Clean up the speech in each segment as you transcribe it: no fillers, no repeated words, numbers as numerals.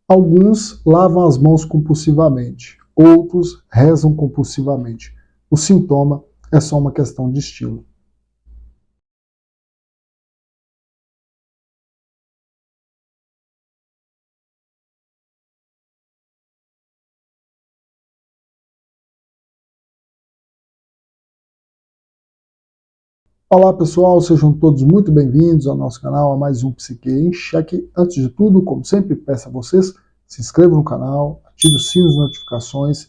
Alguns lavam as mãos compulsivamente, outros rezam compulsivamente. O sintoma é só uma questão de estilo. Olá pessoal, sejam todos muito bem-vindos ao nosso canal, a mais um Psique em Xeque. Antes de tudo, como sempre, peço a vocês, se inscrevam no canal, ative o sino de notificações,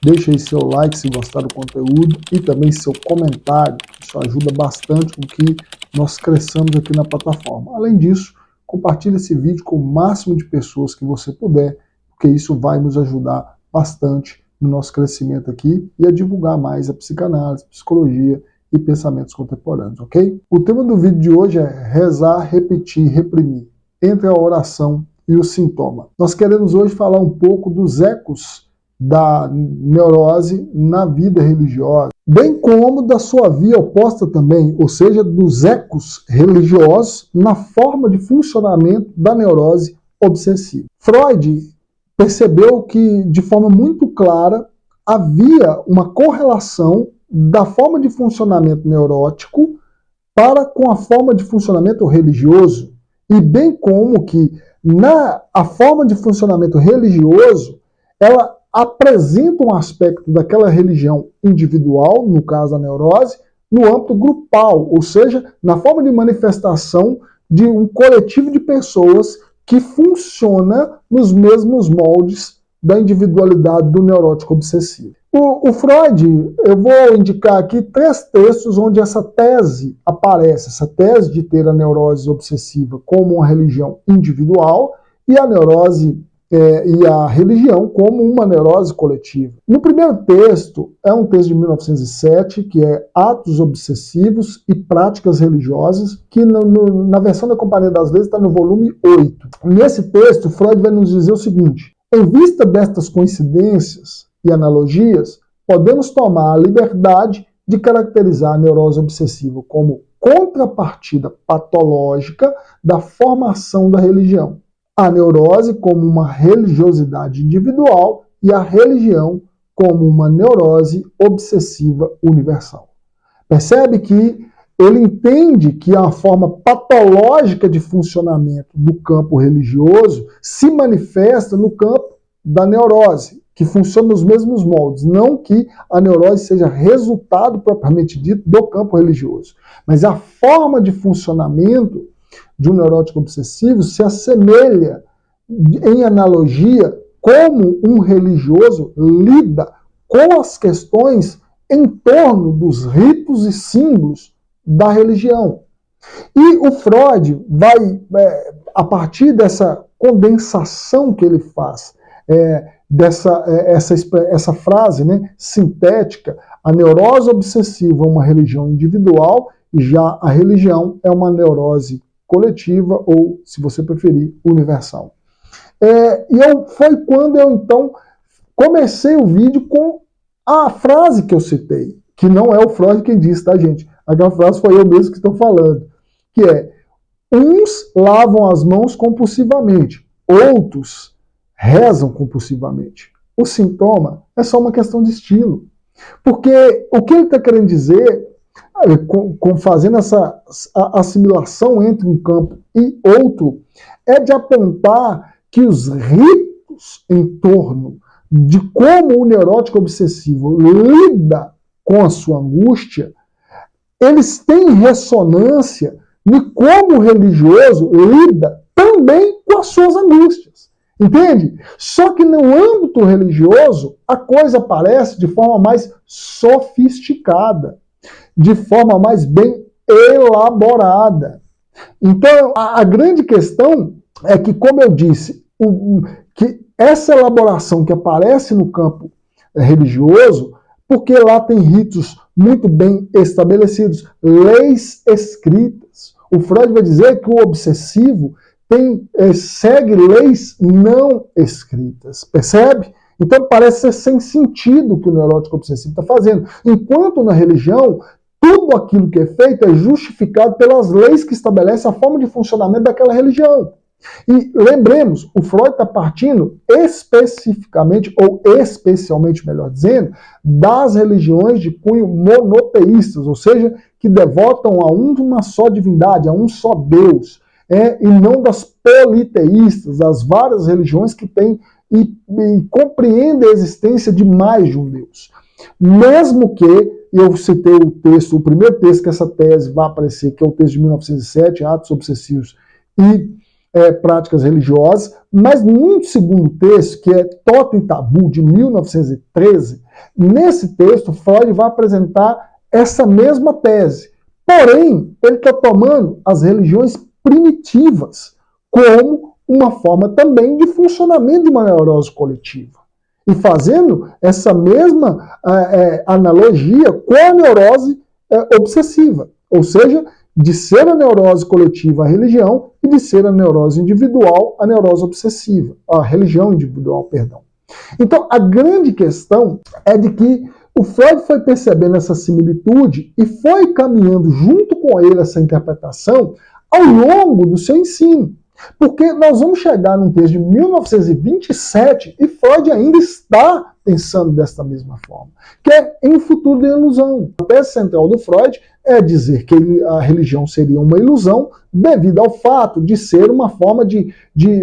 deixe aí seu like se gostar do conteúdo e também seu comentário, isso ajuda bastante com que nós cresçamos aqui na plataforma. Além disso, compartilhe esse vídeo com o máximo de pessoas que você puder, porque isso vai nos ajudar bastante no nosso crescimento aqui e a divulgar mais a psicanálise, a psicologia e pensamentos contemporâneos, ok? O tema do vídeo de hoje é rezar, repetir, reprimir, entre a oração e o sintoma. Nós queremos hoje falar um pouco dos ecos da neurose na vida religiosa, bem como da sua via oposta também, ou seja, dos ecos religiosos na forma de funcionamento da neurose obsessiva. Freud percebeu que, de forma muito clara, havia uma correlação da forma de funcionamento neurótico para com a forma de funcionamento religioso, e bem como que a forma de funcionamento religioso, ela apresenta um aspecto daquela religião individual, no caso a neurose, no âmbito grupal, ou seja, na forma de manifestação de um coletivo de pessoas que funciona nos mesmos moldes da individualidade do neurótico obsessivo. O Freud, eu vou indicar aqui 3 textos onde essa tese aparece, essa tese de ter a neurose obsessiva como uma religião individual e a neurose e a religião como uma neurose coletiva. No primeiro texto, é um texto de 1907, que é Atos Obsessivos e Práticas Religiosas, que na versão da Companhia das Letras está no volume 8. Nesse texto, Freud vai nos dizer o seguinte: em vista destas coincidências e analogias, podemos tomar a liberdade de caracterizar a neurose obsessiva como contrapartida patológica da formação da religião, a neurose como uma religiosidade individual e a religião como uma neurose obsessiva universal. Percebe que ele entende que a forma patológica de funcionamento do campo religioso se manifesta no campo da neurose, que funciona nos mesmos moldes. Não que a neurose seja resultado propriamente dito do campo religioso, mas a forma de funcionamento de um neurótico obsessivo se assemelha, em analogia, como um religioso lida com as questões em torno dos ritos e símbolos da religião. E o Freud vai, a partir dessa condensação que ele faz, essa frase, né, sintética, a neurose obsessiva é uma religião individual e já a religião é uma neurose coletiva ou, se você preferir, universal. Foi quando eu, então, comecei o vídeo com a frase que eu citei, que não é o Freud quem disse, tá, gente? Aquela frase foi eu mesmo que estou falando, que é: uns lavam as mãos compulsivamente, outros rezam compulsivamente. O sintoma é só uma questão de estilo. Porque o que ele está querendo dizer, fazendo essa assimilação entre um campo e outro, é de apontar que os ritos em torno de como o neurótico obsessivo lida com a sua angústia, eles têm ressonância de como o religioso lida também com as suas angústias. Entende? Só que no âmbito religioso, a coisa aparece de forma mais sofisticada, de forma mais bem elaborada. Então, a grande questão é que, como eu disse, que essa elaboração que aparece no campo religioso, porque lá tem ritos muito bem estabelecidos, leis escritas. O Freud vai dizer que o obsessivo segue leis não escritas, percebe? Então parece ser sem sentido o que o neurótico obsessivo está fazendo. Enquanto na religião, tudo aquilo que é feito é justificado pelas leis que estabelecem a forma de funcionamento daquela religião. E lembremos, o Freud está partindo especificamente, ou especialmente, melhor dizendo, das religiões de cunho monoteístas, ou seja, que devotam a uma só divindade, a um só Deus, e não das politeístas, das várias religiões que têm e compreendem a existência de mais de um Deus. Mesmo que, eu citei o texto, o primeiro texto que essa tese vai aparecer, que é o texto de 1907, Atos Obsessivos e Práticas Religiosas, mas no segundo texto, que é Totem e Tabu, de 1913, nesse texto, Freud vai apresentar essa mesma tese. Porém, ele está tomando as religiões primitivas como uma forma também de funcionamento de uma neurose coletiva. E fazendo essa mesma analogia com a neurose obsessiva, ou seja, de ser a neurose coletiva a religião e de ser a neurose individual a neurose obsessiva, a religião individual, perdão. Então, a grande questão é de que o Freud foi percebendo essa similitude e foi caminhando junto com ele essa interpretação ao longo do seu ensino. Porque nós vamos chegar num texto de 1927 e Freud ainda está pensando desta mesma forma, que é em futuro de ilusão. A tese central do Freud é dizer que a religião seria uma ilusão devido ao fato de ser uma forma de,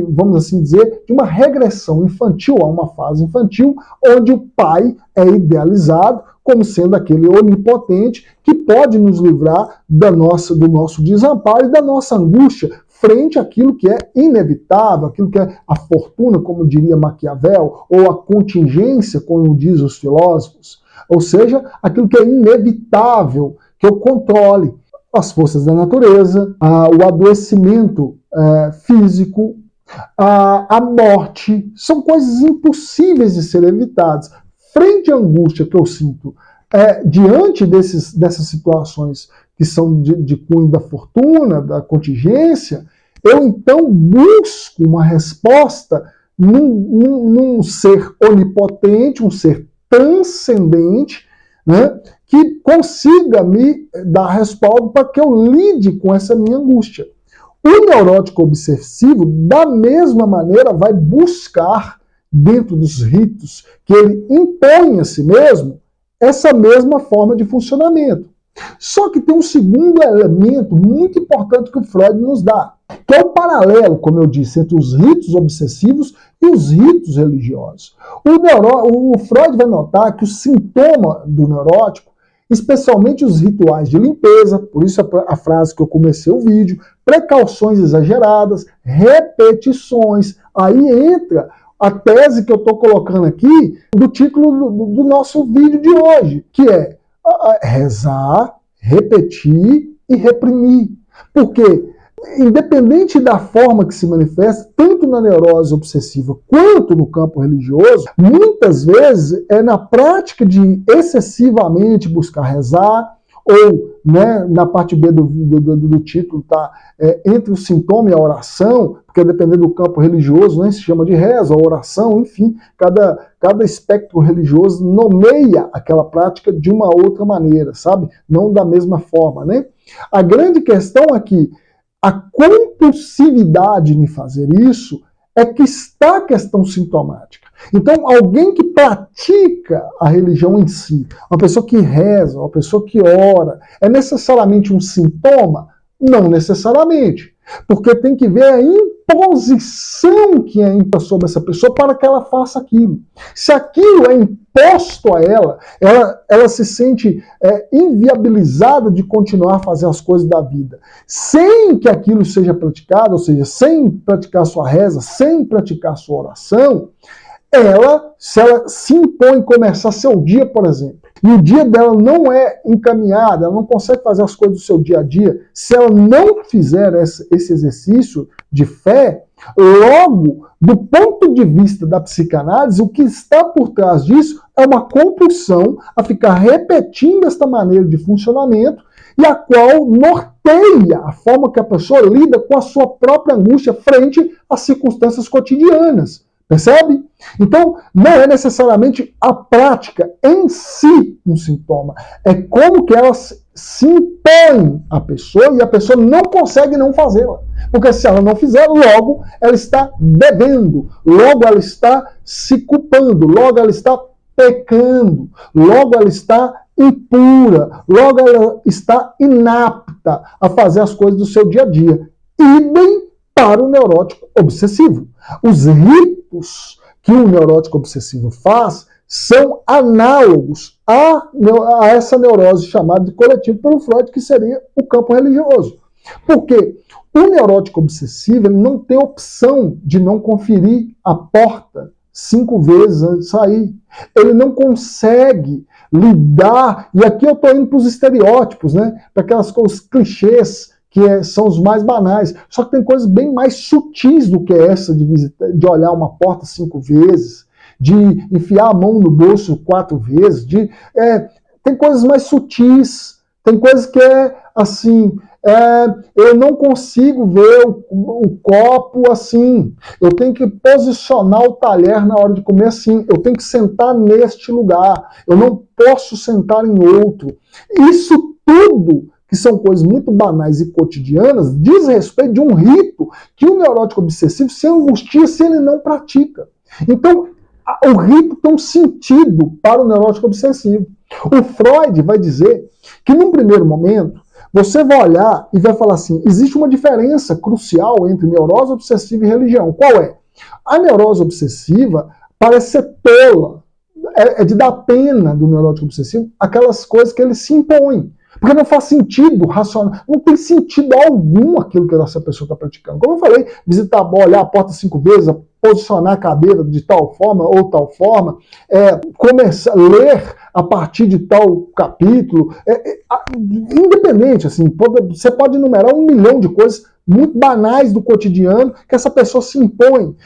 vamos assim dizer, de uma regressão infantil a uma fase infantil, onde o pai é idealizado como sendo aquele onipotente que pode nos livrar do nosso desamparo e da nossa angústia frente àquilo que é inevitável, aquilo que é a fortuna, como diria Maquiavel, ou a contingência, como diz os filósofos, ou seja, aquilo que é inevitável, que eu controle as forças da natureza, o adoecimento físico, a morte, são coisas impossíveis de serem evitadas. Frente à angústia que eu sinto diante dessas situações que são de cunho da fortuna, da contingência, eu então busco uma resposta num ser onipotente, um ser transcendente, né, que consiga me dar respaldo para que eu lide com essa minha angústia. O neurótico obsessivo, da mesma maneira, vai buscar, dentro dos ritos que ele impõe a si mesmo, essa mesma forma de funcionamento. Só que tem um segundo elemento muito importante que o Freud nos dá, que é o paralelo, como eu disse, entre os ritos obsessivos e os ritos religiosos. O Freud vai notar que o sintoma do neurótico, especialmente os rituais de limpeza, por isso a frase que eu comecei o vídeo, precauções exageradas, repetições, aí entra a tese que eu estou colocando aqui do título do nosso vídeo de hoje, que é rezar, repetir e reprimir. Porque, independente da forma que se manifesta, tanto na neurose obsessiva quanto no campo religioso, muitas vezes é na prática de excessivamente buscar rezar, ou, né, na parte B do título está entre o sintoma e a oração, porque dependendo do campo religioso, né, se chama de reza, ou oração, enfim, cada espectro religioso nomeia aquela prática de uma outra maneira, sabe? Não da mesma forma, né? A grande questão é que a compulsividade em fazer isso é que está a questão sintomática. Então, alguém que pratica a religião em si, uma pessoa que reza, uma pessoa que ora, é necessariamente um sintoma? Não necessariamente. Porque tem que ver a imposição que é imposta sobre essa pessoa para que ela faça aquilo. Se aquilo é imposto a ela se sente inviabilizada de continuar a fazer as coisas da vida. Sem que aquilo seja praticado, ou seja, sem praticar sua reza, sem praticar sua oração, se ela se impõe começar seu dia, por exemplo, e o dia dela não é encaminhado, ela não consegue fazer as coisas do seu dia a dia, se ela não fizer esse exercício de fé, logo, do ponto de vista da psicanálise, o que está por trás disso é uma compulsão a ficar repetindo esta maneira de funcionamento e a qual norteia a forma que a pessoa lida com a sua própria angústia frente às circunstâncias cotidianas. Percebe? Então, não é necessariamente a prática em si um sintoma. É como que ela se impõem à pessoa e a pessoa não consegue não fazê-la. Porque se ela não fizer, logo ela está devendo, logo ela está se culpando, logo ela está pecando, logo ela está impura, logo ela está inapta a fazer as coisas do seu dia a dia. Idem para o neurótico obsessivo. Os ritos que o neurótico obsessivo faz são análogos a essa neurose chamada de coletivo pelo Freud, que seria o campo religioso. Porque o neurótico obsessivo ele não tem opção de não conferir a porta 5 vezes antes de sair. Ele não consegue lidar, e aqui eu estou indo para os estereótipos, né? Para aquelas coisas clichês que são os mais banais. Só que tem coisas bem mais sutis do que essa de olhar uma porta 5 vezes, de enfiar a mão no bolso 4 vezes, tem coisas mais sutis, tem coisas que assim, eu não consigo ver o copo assim, eu tenho que posicionar o talher na hora de comer assim, eu tenho que sentar neste lugar, eu não posso sentar em outro. Isso tudo, que são coisas muito banais e cotidianas, diz respeito de um rito que o neurótico obsessivo se angustia se ele não pratica. Então, o rito tem um sentido para o neurótico obsessivo. O Freud vai dizer que, num primeiro momento, você vai olhar e vai falar assim, existe uma diferença crucial entre neurose obsessiva e religião. Qual é? A neurose obsessiva parece ser tola, é de dar pena do neurótico obsessivo aquelas coisas que ele se impõe. Porque não faz sentido racional, não tem sentido algum aquilo que essa pessoa está praticando. Como eu falei, visitar, olhar a porta 5 vezes, posicionar a cadeira de tal forma ou tal forma, começar a ler a partir de tal capítulo, independente, assim, você pode enumerar 1 milhão de coisas muito banais do cotidiano que essa pessoa se impõe.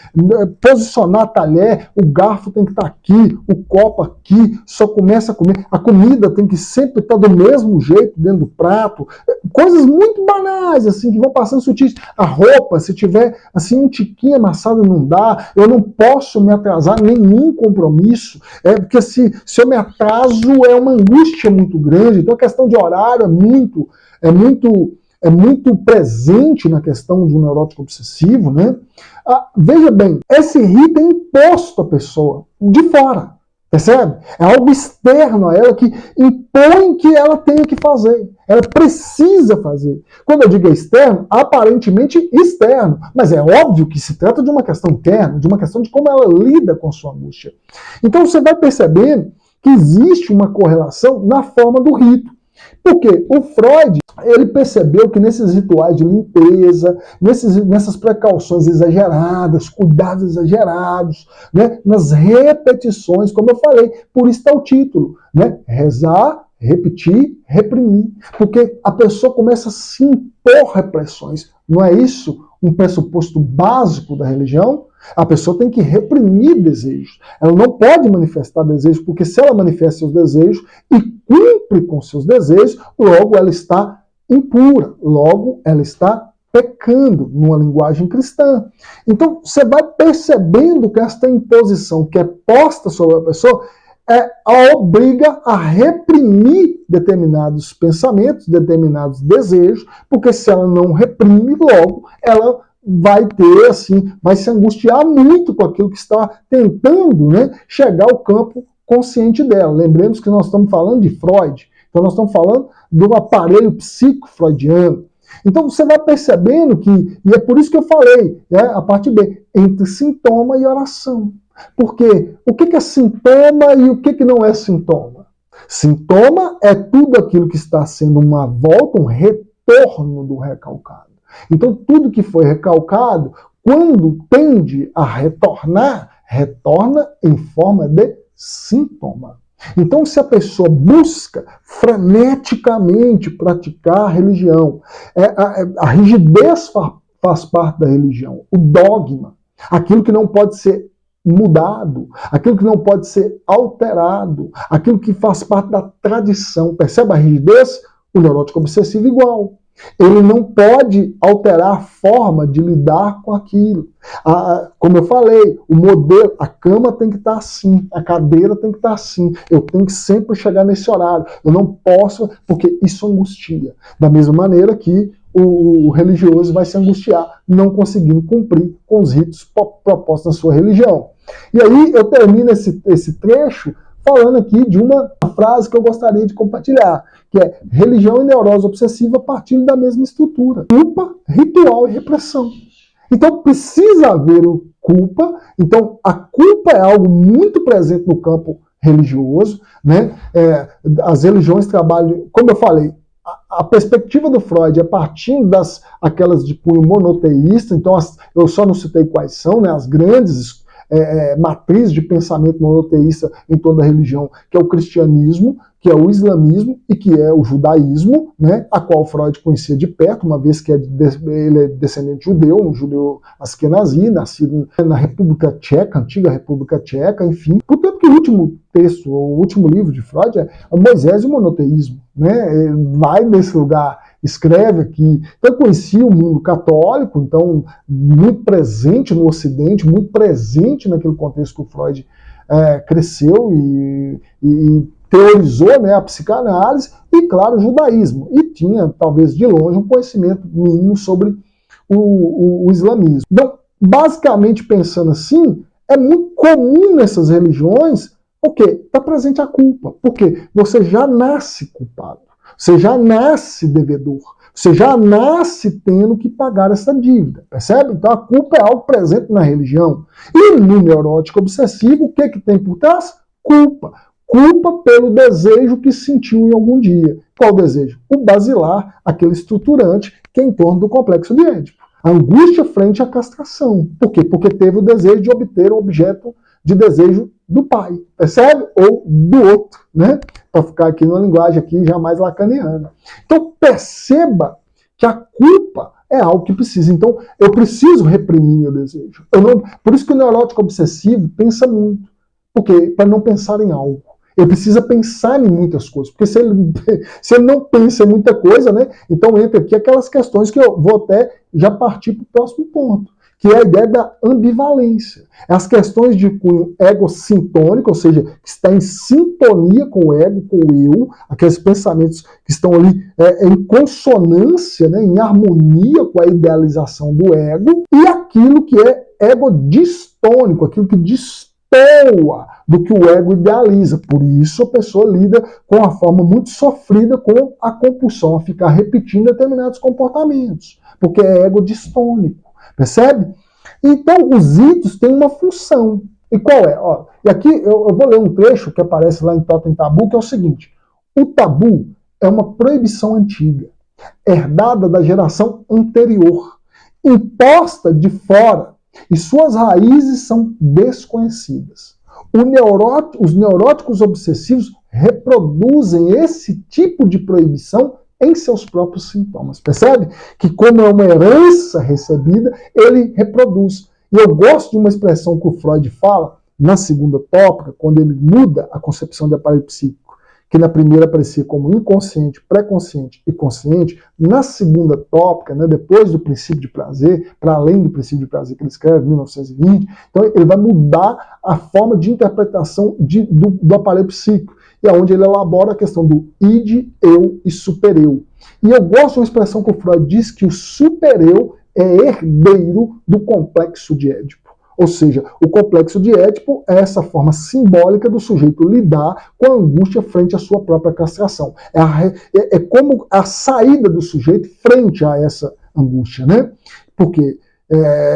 Posicionar talher, o garfo tem que estar aqui, o copo aqui, só começa a comer, a comida tem que sempre estar do mesmo jeito dentro do prato, coisas muito banais, assim, que vão passando sutis. A roupa, se tiver assim um tiquinho amassado, não dá, eu não posso me atrasar nenhum compromisso, porque se eu me atraso é uma angústia muito grande, então a questão de horário é muito presente na questão de um neurótico obsessivo, né? Veja bem, esse rito é imposto à pessoa, de fora, percebe? É algo externo a ela que impõe que ela tenha que fazer. Ela precisa fazer. Quando eu digo externo, aparentemente externo, mas é óbvio que se trata de uma questão interna, de uma questão de como ela lida com a sua angústia. Então você vai perceber que existe uma correlação na forma do rito. Porque o Freud, ele percebeu que nesses rituais de limpeza, nessas precauções exageradas, cuidados exagerados, né, nas repetições, como eu falei, por isso está o título, né, rezar, repetir, reprimir. Porque a pessoa começa a se impor repressões. Não é isso um pressuposto básico da religião? A pessoa tem que reprimir desejos. Ela não pode manifestar desejos, porque se ela manifesta seus desejos e cumpre com seus desejos, logo ela está impura, logo ela está pecando, numa linguagem cristã. Então você vai percebendo que esta imposição que é posta sobre a pessoa a obriga a reprimir determinados pensamentos, determinados desejos, porque se ela não reprime, logo ela vai ter, assim, vai se angustiar muito com aquilo que está tentando, né, chegar ao campo consciente dela. Lembremos que nós estamos falando de Freud, então nós estamos falando do aparelho psico-freudiano. Então você vai percebendo que, e é por isso que eu falei, né, a parte B, entre sintoma e oração. Porque o que é sintoma e o que não é sintoma? Sintoma é tudo aquilo que está sendo uma volta, um retorno do recalcado. Então, tudo que foi recalcado, quando tende a retornar, retorna em forma de sintoma. Então, se a pessoa busca freneticamente praticar a religião, a rigidez faz parte da religião, o dogma, aquilo que não pode ser mudado, aquilo que não pode ser alterado, aquilo que faz parte da tradição. Percebe a rigidez? O neurótico obsessivo igual. Ele não pode alterar a forma de lidar com aquilo. Como eu falei, o modelo, a cama tem que estar assim, a cadeira tem que estar assim, eu tenho que sempre chegar nesse horário, eu não posso, porque isso angustia. Da mesma maneira que o religioso vai se angustiar não conseguindo cumprir com os ritos propostos na sua religião. E aí eu termino esse trecho falando aqui de uma frase que eu gostaria de compartilhar, que é: religião e neurose obsessiva partilham da mesma estrutura: culpa, ritual e repressão. Então precisa haver culpa. Então a culpa é algo muito presente no campo religioso, né? As religiões trabalham, como eu falei, a perspectiva do Freud é partindo aquelas de cunho monoteísta. Então eu só não citei quais são, né? As grandes matriz de pensamento monoteísta em torno da religião, que é o cristianismo, que é o islamismo e que é o judaísmo, né, a qual Freud conhecia de perto, uma vez que ele é descendente judeu, um judeu askenazi, nascido na República Tcheca, antiga República Tcheca, enfim. Portanto que o último texto, o último livro de Freud é Moisés e o monoteísmo, né, vai nesse lugar, escreve aqui. Então, eu conheci o mundo católico, então, muito presente no Ocidente, muito presente naquele contexto que o Freud cresceu e teorizou, né, a psicanálise, e, claro, o judaísmo. E tinha, talvez, de longe, um conhecimento mínimo sobre o islamismo. Então, basicamente, pensando assim, é muito comum nessas religiões, o quê? Está presente a culpa. Porque você já nasce culpado. Você já nasce devedor. Você já nasce tendo que pagar essa dívida. Percebe? Então a culpa é algo presente na religião. E no neurótico obsessivo, o que tem por trás? Culpa. Culpa pelo desejo que sentiu em algum dia. Qual desejo? O basilar, aquele estruturante que é em torno do complexo de Édipo. A angústia frente à castração. Por quê? Porque teve o desejo de obter um objeto de desejo do pai, percebe? Ou do outro, né? Para ficar aqui numa linguagem aqui já mais lacaniana. Então perceba que a culpa é algo que precisa. Então eu preciso reprimir meu desejo. Por isso que o neurótico obsessivo pensa muito. Porque para não pensar em algo. Ele precisa pensar em muitas coisas. Porque se ele não pensa em muita coisa, né? Então entra aqui aquelas questões que eu vou até já partir para o próximo ponto, que é a ideia da ambivalência. As questões de cunho egocintônico, ou seja, que está em sintonia com o ego, com o eu, aqueles pensamentos que estão ali em consonância, né, em harmonia com a idealização do ego, e aquilo que é egodistônico, aquilo que destoa do que o ego idealiza. Por isso a pessoa lida com a forma muito sofrida com a compulsão a ficar repetindo determinados comportamentos, porque é egodistônico. Percebe? Então, os ritos têm uma função. E qual é? E aqui eu vou ler um trecho que aparece lá em Totem Tabu, que é o seguinte: o tabu é uma proibição antiga, herdada da geração anterior, imposta de fora, e suas raízes são desconhecidas. Os neuróticos obsessivos reproduzem esse tipo de proibição em seus próprios sintomas. Percebe? Que como é uma herança recebida, ele reproduz. E eu gosto de uma expressão que o Freud fala na segunda tópica, quando ele muda a concepção de aparelho psíquico, que na primeira aparecia como inconsciente, pré-consciente e consciente. Na segunda tópica, né, depois do princípio de prazer, para além do princípio de prazer que ele escreve em 1920, então ele vai mudar a forma de interpretação do aparelho psíquico, e é onde ele elabora a questão do id, eu e supereu. E eu gosto de uma expressão que o Freud diz que o supereu é herdeiro do complexo de Édipo. Ou seja, o complexo de Édipo é essa forma simbólica do sujeito lidar com a angústia frente à sua própria castração. É como a saída do sujeito frente a essa angústia, né? Porque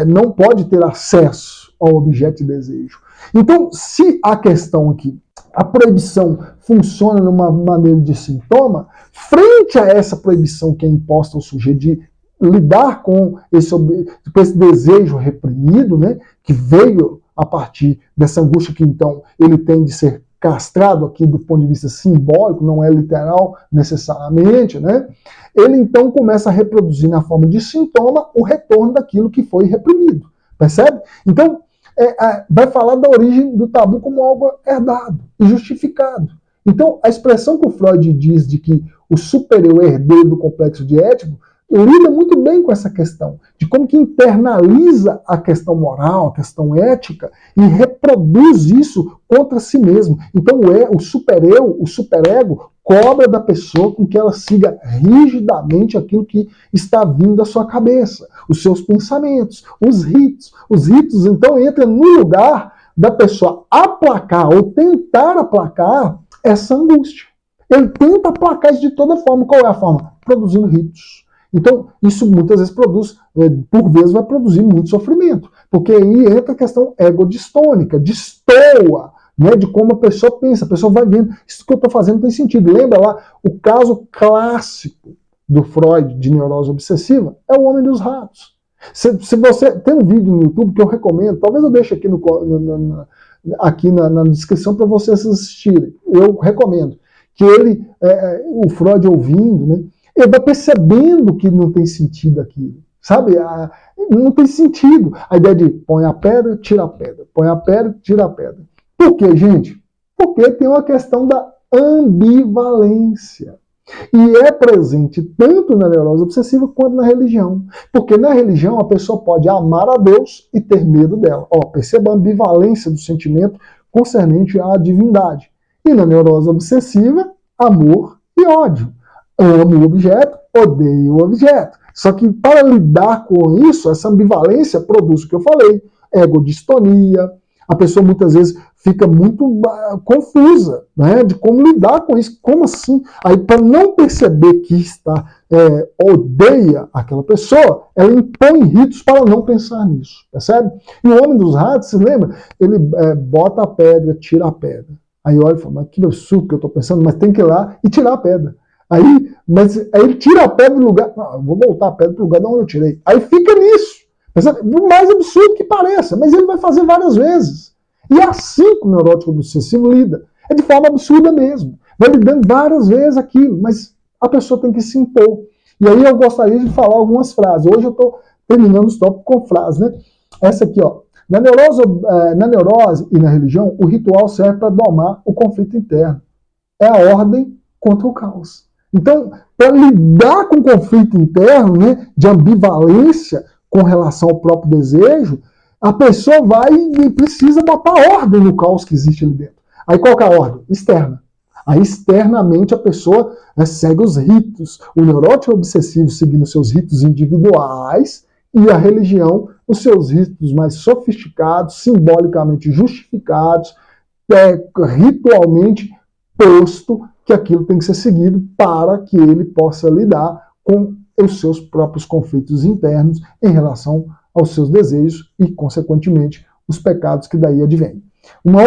não pode ter acesso ao objeto de desejo. Então, se a questão aqui, a proibição funciona numa maneira de sintoma, frente a essa proibição que é imposta ao sujeito de lidar com esse desejo reprimido, né, que veio a partir dessa angústia que então ele tem de ser castrado aqui do ponto de vista simbólico, não é literal necessariamente, né, ele então começa a reproduzir na forma de sintoma o retorno daquilo que foi reprimido. Percebe? Então, vai falar da origem do tabu como algo herdado e justificado. Então, a expressão que o Freud diz de que o supereu é herdeiro do complexo de Édipo lida muito bem com essa questão, de como que internaliza a questão moral, a questão ética, e reproduz isso contra si mesmo. Então o supereu, o superego, cobra da pessoa com que ela siga rigidamente aquilo que está vindo da sua cabeça, os seus pensamentos, os ritos. Os ritos, então, entram no lugar da pessoa aplacar ou tentar aplacar essa angústia. Ele tenta aplacar isso de toda forma. Qual é a forma? Produzindo ritos. Então, isso muitas vezes produz, por vezes vai produzir muito sofrimento, porque aí entra a questão egodistônica, destoa, né, de como a pessoa pensa, a pessoa vai vendo, isso que eu estou fazendo tem sentido. Lembra lá, o caso clássico do Freud de neurose obsessiva é o Homem dos Ratos. Se você tem um vídeo no YouTube que eu recomendo, talvez eu deixe aqui na descrição para vocês assistirem, eu recomendo, que o Freud ouvindo, né, ele vai percebendo que não tem sentido aquilo, sabe? Não tem sentido. A ideia de põe a pedra, tira a pedra, põe a pedra, tira a pedra. Por quê, gente? Porque tem uma questão da ambivalência. E é presente tanto na neurose obsessiva quanto na religião. Porque na religião a pessoa pode amar a Deus e ter medo dela. Perceba a ambivalência do sentimento concernente à divindade. E na neurose obsessiva, amor e ódio. Amo o objeto, odeio o objeto. Só que para lidar com isso, essa ambivalência produz o que eu falei, egodistonia. A pessoa muitas vezes fica muito confusa, né, de como lidar com isso. Como assim? Aí, para não perceber que odeia aquela pessoa, ela impõe ritos para não pensar nisso, percebe? E o Homem dos Ratos, se lembra? Ele bota a pedra, tira a pedra. Aí olha e fala, mas que absurdo que eu estou pensando, mas tem que ir lá e tirar a pedra. Aí ele tira a pedra do lugar. Eu vou voltar a pedra para o lugar de onde eu tirei. Aí fica nisso. Por mais absurdo que pareça, mas ele vai fazer várias vezes. E é assim que o neurótico obsessivo lida. É de forma absurda mesmo. Vai lidando várias vezes aquilo, mas a pessoa tem que se impor. E aí eu gostaria de falar algumas frases. Hoje eu estou terminando os tópicos com frases, né? Essa aqui, ó. Na neurose e na religião, o ritual serve para domar o conflito interno. É a ordem contra o caos. Então, para lidar com o conflito interno, né, de ambivalência com relação ao próprio desejo, a pessoa vai e precisa botar ordem no caos que existe ali dentro. Aí qual que é a ordem? Externa. Aí externamente a pessoa segue os ritos. O neurótico obsessivo seguindo seus ritos individuais e a religião os seus ritos mais sofisticados, simbolicamente justificados, ritualmente posto que aquilo tem que ser seguido para que ele possa lidar com os seus próprios conflitos internos em relação aos seus desejos e, consequentemente, os pecados que daí advêm. Uma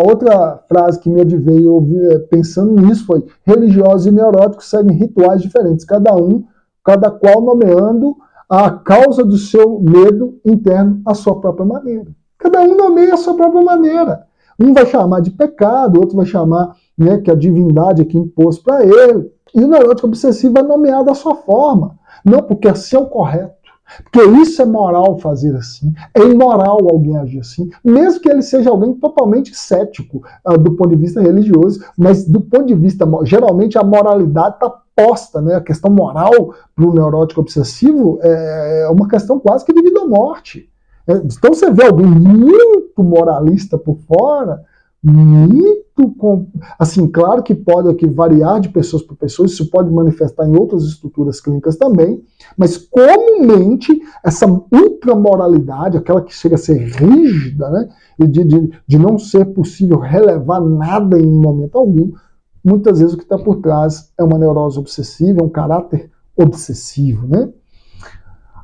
outra frase que me adveio pensando nisso foi: religiosos e neuróticos seguem rituais diferentes, cada qual nomeando a causa do seu medo interno à sua própria maneira. Cada um nomeia a sua própria maneira. Um vai chamar de pecado, outro vai chamar, né, que a divindade é que impôs para ele. E o neurótico obsessivo é nomeado da sua forma. Não porque assim é o correto. Porque isso é moral fazer assim. É imoral alguém agir assim. Mesmo que ele seja alguém totalmente cético do ponto de vista religioso. Mas do ponto de vista, geralmente a moralidade está posta, né? A questão moral para o neurótico obsessivo é uma questão quase que de vida ou morte. Então você vê alguém muito moralista por fora, muito, assim, claro que pode variar de pessoas para pessoas, isso pode manifestar em outras estruturas clínicas também, mas comumente essa ultramoralidade, aquela que chega a ser rígida, né, e de não ser possível relevar nada em momento algum, muitas vezes o que está por trás é uma neurose obsessiva, é um caráter obsessivo, né?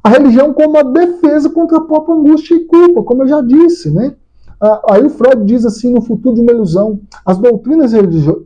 A religião como uma defesa contra a própria angústia e culpa, como eu já disse, né? Aí o Freud diz assim, no futuro de uma ilusão, as doutrinas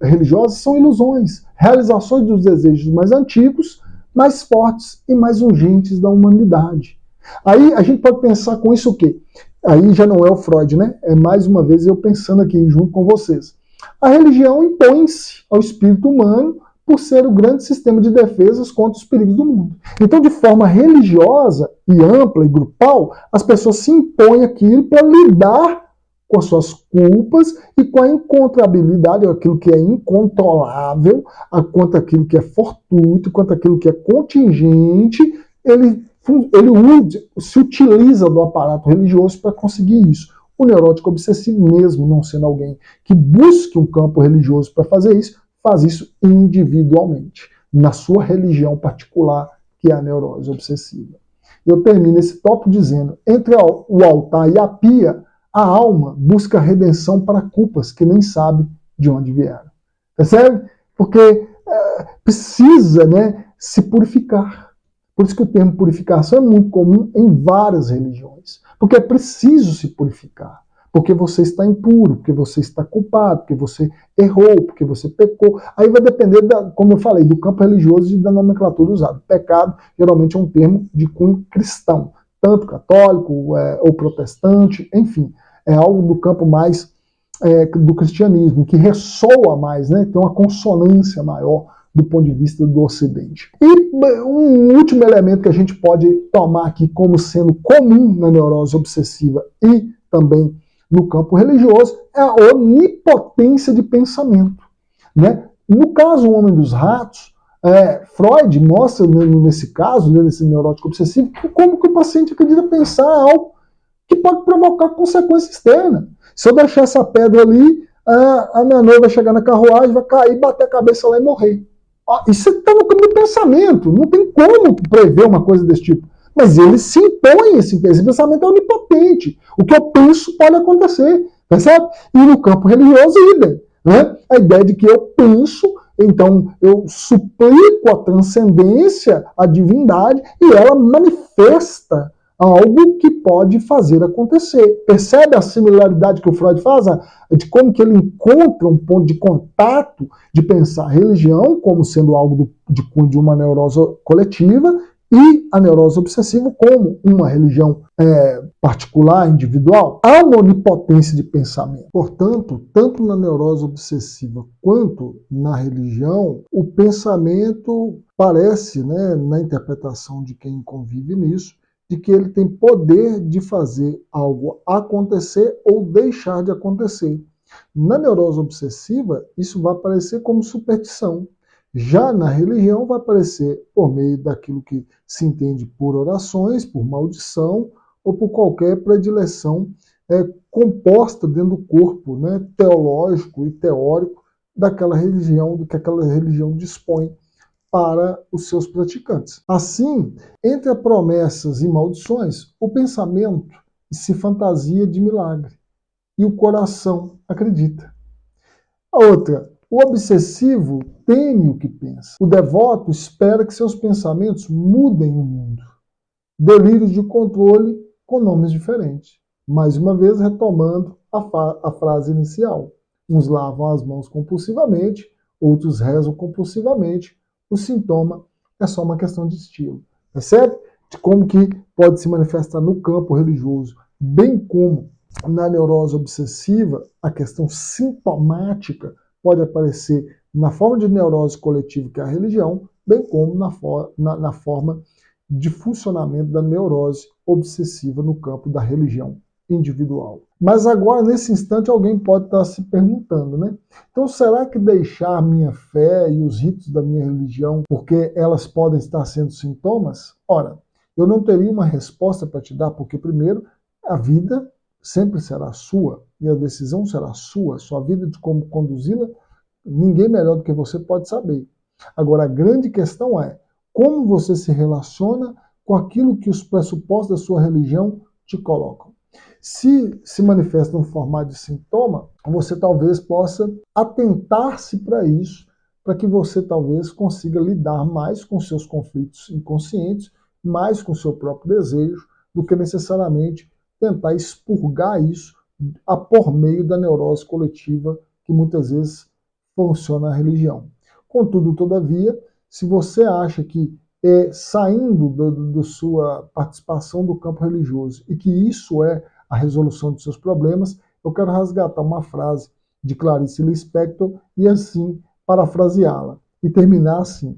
religiosas são ilusões, realizações dos desejos mais antigos, mais fortes e mais urgentes da humanidade. Aí a gente pode pensar com isso o quê? Aí já não é o Freud, né? É mais uma vez eu pensando aqui junto com vocês. A religião impõe-se ao espírito humano por ser o grande sistema de defesas contra os perigos do mundo. Então, de forma religiosa e ampla e grupal, as pessoas se impõem aquilo para lidar com as suas culpas e com a incontrabilidade, aquilo que é incontrolável, quanto aquilo que é fortuito, quanto aquilo que é contingente, ele se utiliza do aparato religioso para conseguir isso. O neurótico obsessivo, mesmo não sendo alguém que busque um campo religioso para fazer isso, faz isso individualmente, na sua religião particular, que é a neurose obsessiva. Eu termino esse tópico dizendo, entre o altar e a pia, a alma busca redenção para culpas que nem sabe de onde vieram. Percebe? Porque precisa, né, se purificar. Por isso que o termo purificação é muito comum em várias religiões. Porque é preciso se purificar. Porque você está impuro, porque você está culpado, porque você errou, porque você pecou. Aí vai depender, como eu falei, do campo religioso e da nomenclatura usada. Pecado geralmente é um termo de cunho cristão, tanto católico ou protestante, enfim. É algo do campo mais do cristianismo, que ressoa mais, né? Tem uma consonância maior do ponto de vista do Ocidente. E um último elemento que a gente pode tomar aqui como sendo comum na neurose obsessiva e também no campo religioso é a onipotência de pensamento. Né? No caso O Homem dos Ratos, Freud mostra nesse caso, nesse neurótico obsessivo, como que o paciente acredita pensar algo que pode provocar consequência externa. Se eu deixar essa pedra ali, a minha noiva vai chegar na carruagem, vai cair, bater a cabeça lá e morrer. Isso está no campo do pensamento, não tem como prever uma coisa desse tipo. Mas ele se impõe, esse pensamento é onipotente. O que eu penso pode acontecer, percebe? E no campo religioso, idem. Né? A ideia de que eu penso, então eu suplico a transcendência, a divindade, e ela manifesta algo que pode fazer acontecer. Percebe a similaridade que o Freud faz? De como que ele encontra um ponto de contato de pensar a religião como sendo algo de cunho de uma neurose coletiva e a neurose obsessiva como uma religião particular, individual. Há uma onipotência de pensamento. Portanto, tanto na neurose obsessiva quanto na religião, o pensamento parece, né, na interpretação de quem convive nisso, de que ele tem poder de fazer algo acontecer ou deixar de acontecer. Na neurose obsessiva, isso vai aparecer como superstição. Já na religião, vai aparecer por meio daquilo que se entende por orações, por maldição ou por qualquer predileção composta dentro do corpo, né, teológico e teórico daquela religião, do que aquela religião dispõe para os seus praticantes. Assim, entre promessas e maldições, o pensamento se fantasia de milagre e o coração acredita. A outra, o obsessivo teme o que pensa. O devoto espera que seus pensamentos mudem o mundo. Delírios de controle com nomes diferentes. Mais uma vez, retomando a frase inicial. Uns lavam as mãos compulsivamente, outros rezam compulsivamente. O sintoma é só uma questão de estilo. Percebe? De como que pode se manifestar no campo religioso, bem como na neurose obsessiva, a questão sintomática pode aparecer na forma de neurose coletiva, que é a religião, bem como na forma de funcionamento da neurose obsessiva no campo da religião individual. Mas agora, nesse instante, alguém pode estar se perguntando, né? Então, será que deixar a minha fé e os ritos da minha religião, porque elas podem estar sendo sintomas? Ora, eu não teria uma resposta para te dar, porque, primeiro, a vida sempre será sua, e a decisão será sua, sua vida de como conduzi-la, ninguém melhor do que você pode saber. Agora, a grande questão é como você se relaciona com aquilo que os pressupostos da sua religião te colocam. Se manifesta no formato de sintoma, você talvez possa atentar-se para isso, para que você talvez consiga lidar mais com seus conflitos inconscientes, mais com seu próprio desejo, do que necessariamente tentar expurgar isso por meio da neurose coletiva que muitas vezes funciona a religião. Contudo, todavia, se você acha que saindo da sua participação do campo religioso e que isso é a resolução dos seus problemas, eu quero resgatar uma frase de Clarice Lispector e assim parafraseá-la e terminar assim.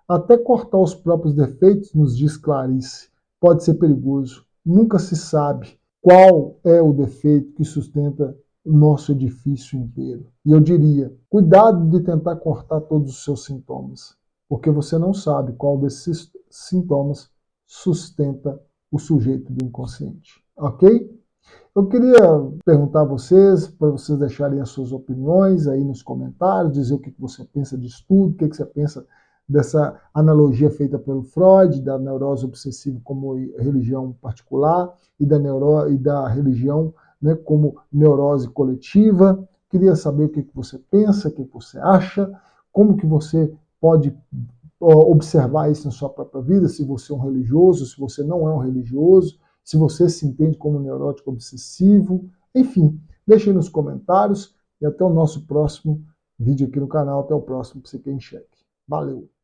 Até cortar os próprios defeitos, nos diz Clarice, pode ser perigoso. Nunca se sabe qual é o defeito que sustenta o nosso edifício inteiro. E eu diria, cuidado de tentar cortar todos os seus sintomas, porque você não sabe qual desses sintomas sustenta o sujeito do inconsciente, ok? Eu queria perguntar a vocês, para vocês deixarem as suas opiniões aí nos comentários, dizer o que você pensa disso tudo, o que você pensa dessa analogia feita pelo Freud, da neurose obsessiva como religião particular e da religião, né, como neurose coletiva. Queria saber o que você pensa, o que você acha, como que você pode observar isso na sua própria vida, se você é um religioso, se você não é um religioso, se você se entende como neurótico obsessivo, enfim, deixe aí nos comentários e até o nosso próximo vídeo aqui no canal, até o próximo Psique em Cheque. Valeu!